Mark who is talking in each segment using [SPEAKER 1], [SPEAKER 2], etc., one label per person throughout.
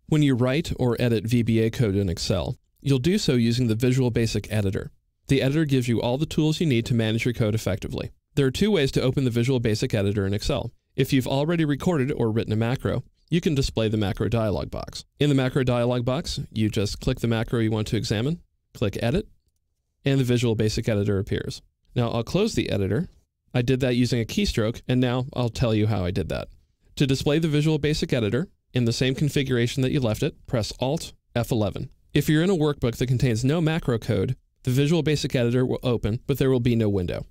[SPEAKER 1] When you write or edit VBA code in Excel, you'll do so using the Visual Basic Editor. The editor gives you all the tools you need to manage your code effectively. There are two ways to open the Visual Basic Editor in Excel. If you've already recorded or written a macro, you can display the macro dialog box. In the macro dialog box, you just click the macro you want to examine, click Edit, and the Visual Basic Editor appears. Now I'll close the editor. I did that using a keystroke, and now I'll tell you how I did that. To display the Visual Basic Editor, in the same configuration that you left it, press Alt F11. If you're in a workbook that contains no macro code, the Visual Basic Editor will open, but there will be no window.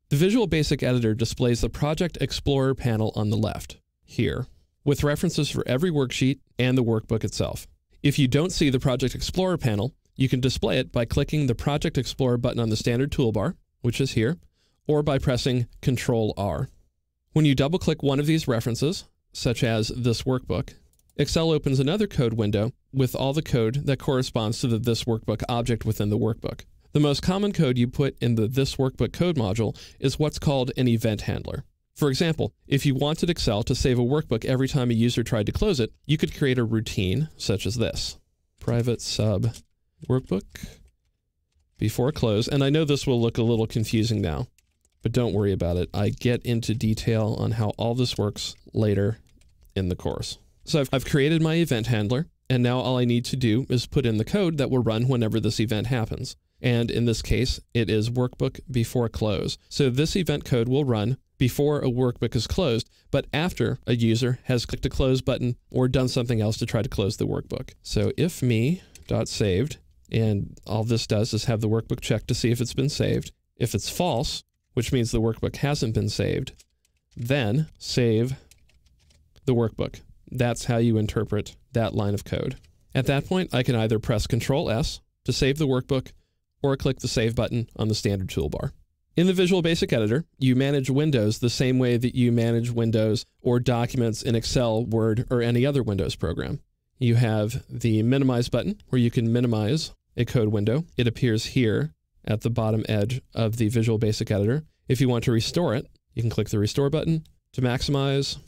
[SPEAKER 1] The Visual Basic Editor displays the Project Explorer panel on the left, here, with references for every worksheet and the workbook itself. If you don't see the Project Explorer panel, you can display it by clicking the Project Explorer button on the standard toolbar, which is here, or by pressing Ctrl-R. When you double-click one of these references, such as this workbook, Excel opens another code window with all the code that corresponds to the This Workbook object within the workbook. The most common code you put in the This Workbook code module is what's called an event handler. For example, if you wanted Excel to save a workbook every time a user tried to close it, you could create a routine such as this. Private sub workbook before close. And I know this will look a little confusing now, but don't worry about it. I get into detail on how all this works later in the course. So I've created my event handler, and now all I need to do is put in the code that will run whenever this event happens. And in this case, it is workbook before close. So this event code will run before a workbook is closed, but after a user has clicked the close button or done something else to try to close the workbook. So if me.saved, and all this does is have the workbook checked to see if it's been saved. If it's false, which means the workbook hasn't been saved, then save the workbook. That's how you interpret that line of code. At that point, I can either press Ctrl-S to save the workbook or click the Save button on the standard toolbar. In the Visual Basic Editor, you manage windows the same way that you manage windows or documents in Excel, Word, or any other Windows program. You have the Minimize button, where you can minimize a code window. It appears here at the bottom edge of the Visual Basic Editor. If you want to restore it, you can click the Restore button to maximize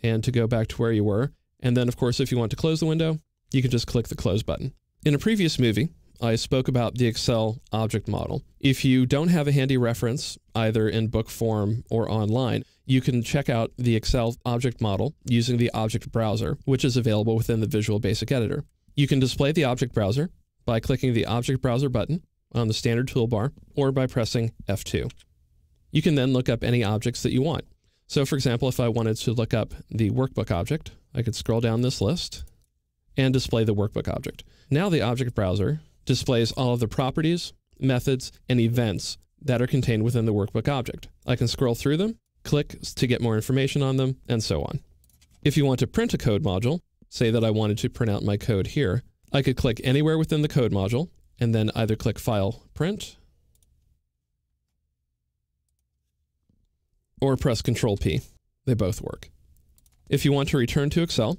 [SPEAKER 1] and to go back to where you were. And then, of course, if you want to close the window, you can just click the Close button. In a previous movie, I spoke about the Excel object model. If you don't have a handy reference, either in book form or online, you can check out the Excel object model using the Object Browser, which is available within the Visual Basic Editor. You can display the Object Browser by clicking the Object Browser button on the standard toolbar or by pressing F2. You can then look up any objects that you want. So for example, if I wanted to look up the workbook object, I could scroll down this list and display the workbook object. Now the Object Browser displays all of the properties, methods, and events that are contained within the workbook object. I can scroll through them, click to get more information on them, and so on. If you want to print a code module, say that I wanted to print out my code here, I could click anywhere within the code module and then either click File, Print, or press Ctrl-P. They both work. If you want to return to Excel,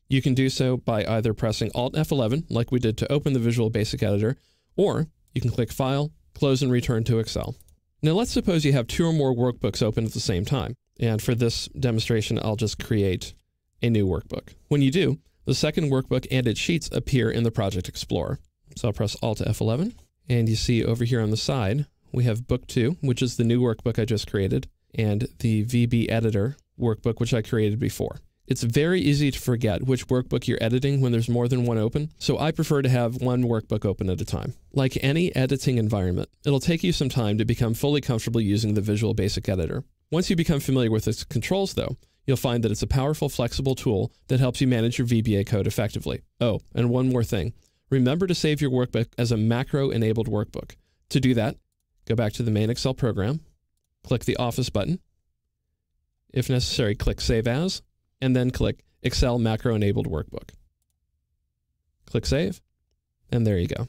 [SPEAKER 1] you can do so by either pressing Alt F11, like we did to open the Visual Basic Editor, or you can click File, Close, and Return to Excel. Now let's suppose you have 2 or more workbooks open at the same time. And for this demonstration, I'll just create a new workbook. When you do, the second workbook and its sheets appear in the Project Explorer. So I'll press Alt F11, and you see over here on the side, we have Book 2, which is the new workbook I just created, and the VB Editor workbook, which I created before. It's very easy to forget which workbook you're editing when there's more than one open, so I prefer to have one workbook open at a time. Like any editing environment, it'll take you some time to become fully comfortable using the Visual Basic Editor. Once you become familiar with its controls, though, you'll find that it's a powerful, flexible tool that helps you manage your VBA code effectively. Oh, and one more thing. Remember to save your workbook as a macro-enabled workbook. To do that, go back to the main Excel program, click the Office button. If necessary, click Save As, and then click Excel Macro-Enabled Workbook. Click Save, and there you go.